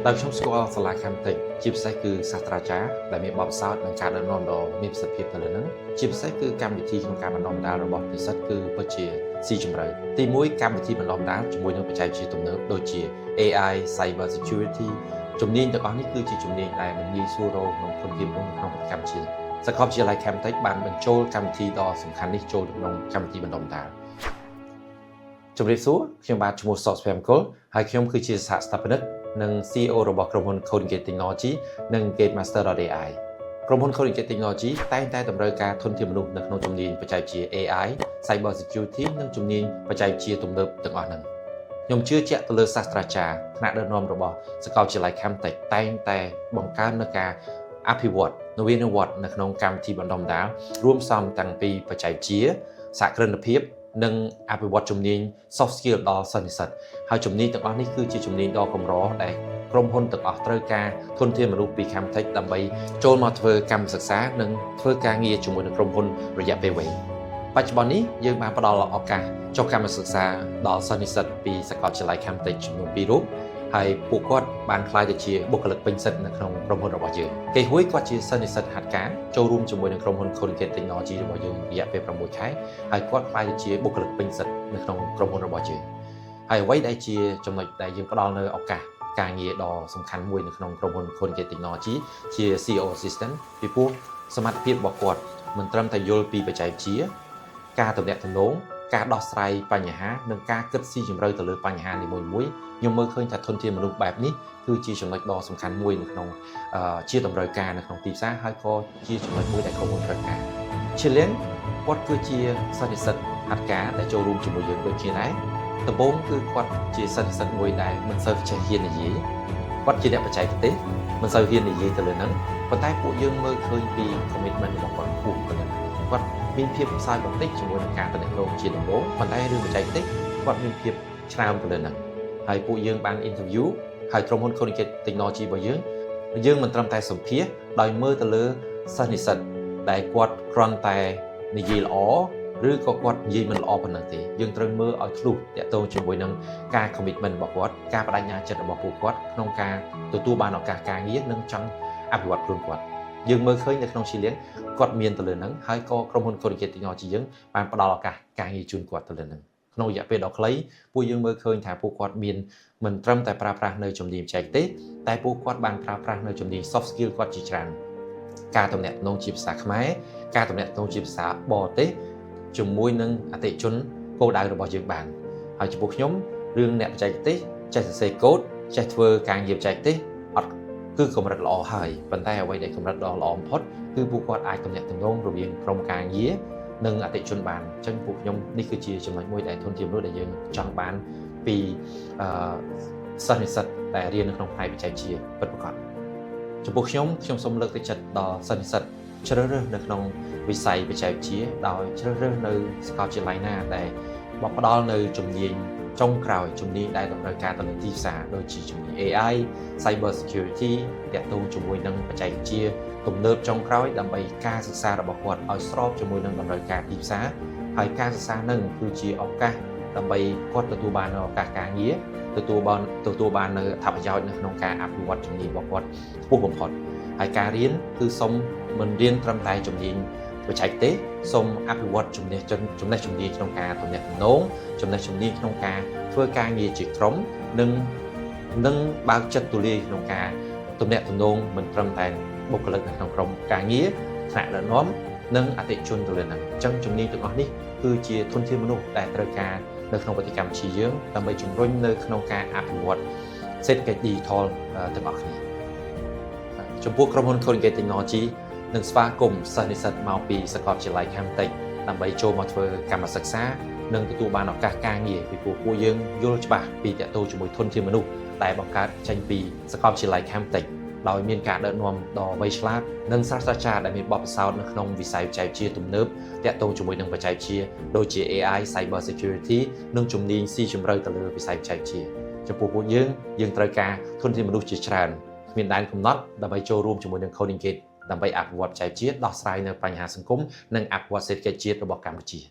ដោយខ្ញុំស្គាល់សាលាខេមតិចជាពិសេសគឺសាស្ត្រាចារ្យដែលមានបទពិសោធន៍ក្នុងការដឹកនាំដ៏មានប្រសិទ្ធភាពទៅលើនឹងជាពិសេសគឺកម្មវិធីក្នុងការបណ្ដុះបណ្ដាលរបស់និស្សិតគឺពិតជាស៊ីជម្រៅទី1កម្មវិធីបណ្ដុះបណ្ដាលជាមួយនឹងបច្ចេកវិទ្យាទំនើបដូចជា AI Cyber Security ជំនាញទាំងអស់នេះគឺជាជំនាញដែលមិនងាយស្រួលរកក្នុងធនធានមនុស្សក្នុងប្រទេសកម្ពុជាសាកលវិទ្យាល័យខេមតិចបានបញ្ចូលកម្មវិធីដ៏សំខាន់នេះចូលទៅក្នុងកម្មវិធីបណ្ដុះបណ្ដាលជំរាបសួរខ្ញុំបាទឈ្មោះសកស្វែមកុលហើយខ្ញុំគឺជាសហស្ថាបនិកនិង CEO របស់ក្រុមហ៊ុន Coding Technology និង Game Master.ai ក្រុមហ៊ុន Coding Technology តែងតែតម្រូវការធនធានមនុស្សនៅក្នុងជំនាញបច្ចេកវិទ្យា AI Cyber Security និងជំនាញបច្ចេកវិទ្យាទំនើបទាំងអស់ហ្នឹងខ្ញុំជឿជាក់ទៅលើសាស្ត្រាចារ្យថ្នាក់ដឹកនាំរបស់សាកលវិទ្យាល័យ Camtech តែងតែបង្កើននូវការអភិវឌ្ឍនវានុវត្តន៍នៅក្នុងកម្មវិធីបណ្ដុះបណ្ដាលរួមផ្សំទាំងពីបច្ចេកវិទ្យាសហគ្រិនភាពនិងអភិវឌ្ឍជំនាញ soft skill ដល់សិស្សនិស្សិតហើយជំនាញទាំងអស់នេះគឺជាជំនាញដ៏កម្រដែលក្រុមហ៊ុនទាំងអស់ត្រូវការធនធានមនុស្សពី Camtech ដើម្បីចូលមកធ្វើកម្មសិក្សានិងធ្វើការងារជាមួយនឹងក្រុមហ៊ុនរយៈពេលវែងបច្ចុប្បន្ននេះយើងបានផ្ដល់ឱកាសចុះកម្មសិក្សាដល់សិស្សនិស្សិតពីសាកលវិទ្យាល័យ Camtech ចំនួន2រូបហើយពួកគាត់បានក្លាយទៅជាបុគ្គលិកពេញសិទ្ធិនៅក្នុងក្រុមហ៊ុនរបស់យើងគេហួយគាត់ជាសិស្សនិស្សិតហាត់ការចូលរួមជាមួយនឹងក្រុមហ៊ុន Coding Technology របស់យើងរយៈពេល6ខែហើយគាត់ក្លាយទៅជាបុគ្គលិកពេញសិទ្ធិនៅក្នុងក្រុមហ៊ុនរបស់យើងហើយអ្វីដែលជាចំណុចដែលយើងផ្ដល់នៅឱកាសការងារដ៏សំខាន់មួយនៅក្នុងក្រុមហ៊ុន Coding Technology ជា CEO Assistant ពីព្រោះសមត្ថភាពរបស់គាត់មិនត្រឹមតែយល់ពីបច្ចេកវិទ្យាការទំនាក់ទំនងការដោះស្រាយបញ្ហានិងការគិតស៊ីជម្រៅទៅលើបញ្ហានីមួយៗខ្ញុំមើលឃើញថាធនធានមនុស្សបែបនេះគឺជាចំណុចដ៏សំខាន់មួយនៅក្នុងជាតម្រូវការនៅក្នុងទីផ្សារហើយក៏ជាចំណុចមួយដែលក្រុមហ៊ុនត្រូវការជាលៀងគាត់គឺជាសិស្សនិស្សិតហាត់ការដែលចូលរួមជាមួយយើងដូចគ្នាដែរដំបូងគឺគាត់ជាសិស្សនិស្សិតមួយដែលមិនសូវចេះហ៊ាននិយាយគាត់ជាអ្នកបច្ចេកទេសមិនសូវហ៊ាននិយាយទៅលើហ្នឹងប៉ុន្តែពួកយើងមើលឃើញពី commitment របស់គាត់ខ្ពស់ទៅលើគាត់មានភាពផ្សាយបន្តិចជាមួយនឹងការតំណែងជាដំបូងប៉ុន្តែរឿងបច្ចេកទេសគាត់មានភាពឆ្នើមទៅលើហ្នឹងហើយពួកយើងបាន interview ហើយក្រុមហ៊ុន Coding Technology របស់យើងមិនត្រឹមតែសម្ភាសដោយមើលទៅលើសិស្សនិស្សិតដែលគាត់គ្រាន់តែនិយាយល្អឬក៏គាត់និយាយមិនល្អប៉ុណ្ណឹងទេយើងត្រូវមើលឲ្យធ្លុះតាក់ទងជាមួយនឹងការ commitment របស់គាត់ការបដិញ្ញាចិត្តរបស់ពួកគាត់ក្នុងការទទួលបានឱកាសការងារនិងចង់អភិវឌ្ឍខ្លួនគាត់យើងមើលឃើញនៅក្នុងឈីលៀងគាត់មានទៅលើហ្នឹងហើយក៏ក្រុមហ៊ុន Coding Technology យើងបានផ្ដល់ឱកាសការងារជូនគាត់ទៅលើហ្នឹងក្នុងរយៈពេលដ៏ខ្លីពួកយើងមើលឃើញថាពួកគាត់មានមិនត្រឹមតែប្រើប្រាស់នៅជំនាញបច្ចេកទេសតែពួកគាត់បានប្រើប្រាស់នៅជំនាញ soft skill គាត់ជាច្រើនការទំនាក់ទំនងជាភាសាខ្មែរការទំនាក់ទំនងជាភាសាបរទេសជាមួយនឹងអតិថិជនគោលដៅរបស់យើងបានហើយចំពោះខ្ញុំរឿងអ្នកបច្ចេកទេសចេះសរសេរកូដចេះធ្វើការងារបច្ចេកទេសអត់គឺកម្រិតល្អហើយប៉ុន្តែអ្វីដែលកម្រិតដ៏ល្អបំផុតគឺពួកគាត់អាចទំនាក់ទំនងរវាងក្រុមការងារនិងអតិថិជនបានអញ្ចឹងពួកខ្ញុំនេះគឺជាចំណុចមួយដែលធនធានមនុស្សដែលយើងចង់បានពីសិស្សនិស្សិតដែលរៀននៅក្នុងផ្នែកបច្ចេកវិទ្យាពិតប្រាកដចំពោះខ្ញុំសូមលើកទឹកចិត្តដល់សិស្សនិស្សិតជ្រើសរើសនៅក្នុងវិស័យបច្ចេកវិទ្យាដោយជ្រើសរើសនៅសាកលវិទ្យាល័យណាដែលផ្ដល់នៅជំនាញចុងក្រោយជំនាញដែលតម្រូវការទៅលើទីផ្សារដូចជាជំនាញ AI Cyber Security ទាក់ទងជាមួយនឹងបច្ចេកវិទ្យាទំនើបចុងក្រោយដើម្បីការសិក្សារបស់គាត់ឲ្យស្របជាមួយនឹងតម្រូវការទីផ្សារហើយការសិក្សានឹងគឺជាឱកាសដើម្បីគាត់ទទួលបានឱកាសការងារទទួលបាននៅអត្ថប្រយោជន៍នៅក្នុងការអភិវឌ្ឍជំនាញរបស់គាត់ខ្ពស់បំផុតហើយការរៀនគឺសូមមិនរៀនត្រឹមតែជំនាញបច្ចេកទេសសូមអភិវឌ្ឍចំណេះជំនាញក្នុងការទំនាក់ទំនងចំណេះជំនាញក្នុងការធ្វើការងារជាក្រុមនិងបើកចិត្តទូលាយក្នុងការទំនាក់ទំនងមិនត្រឹមតែបុគ្គលិកនៅក្នុងក្រុមការងារថ្នាក់ដឹកនាំនិងអតិថិជនទៅលើហ្នឹងអញ្ចឹងជំនាញទាំងអស់នេះគឺជាធនធានមនុស្សដែលត្រូវការនៅក្នុងប្រទេសកម្ពុជាយើងដើម្បីជំរុញនៅក្នុងការអភិវឌ្ឍសេដ្ឋកិច្ច Digital ទាំងអស់គ្នាចំពោះក្រុមហ៊ុន Coding Technology នឹងស្វាគមន៍សិស្សនិស្សិតមកពីសាកលវិទ្យាល័យ Camtech ដើម្បីចូលមកធ្វើកម្មសិក្សានិងទទួលបានឱកាសការងារពីពួកយើងយល់ច្បាស់ពីតកតូជាមួយធនធានមនុស្សដែលបង្កើតចេញពីសាកលវិទ្យាល័យ Camtech ដោយមានការដឹកនាំដ៏វៃឆ្លាតនិងសាស្ត្រាចារ្យដែលមានបទពិសោធន៍នៅក្នុងវិស័យបច្ចេកវិទ្យាទំនើបទាក់ទងជាមួយនឹងបច្ចេកវិទ្យាដូចជា AI Cyber Security និងជំនាញស៊ីជម្រៅទៅលើវិស័យបច្ចេកវិទ្យាចំពោះពួកយើងត្រូវការធនធានមនុស្សជាច្រើនគ្មានដែនកំណត់ដើម្បីចូលរួមជាមួយនឹង Coding Gate ដើម្បីអភិវឌ្ឍបច្ចេកវិទ្យាដោះស្រាយនៅបញ្ហាសង្គមនិងអភិវឌ្ឍសេដ្ឋកិច្ចជាតិរបស់កម្ពុជា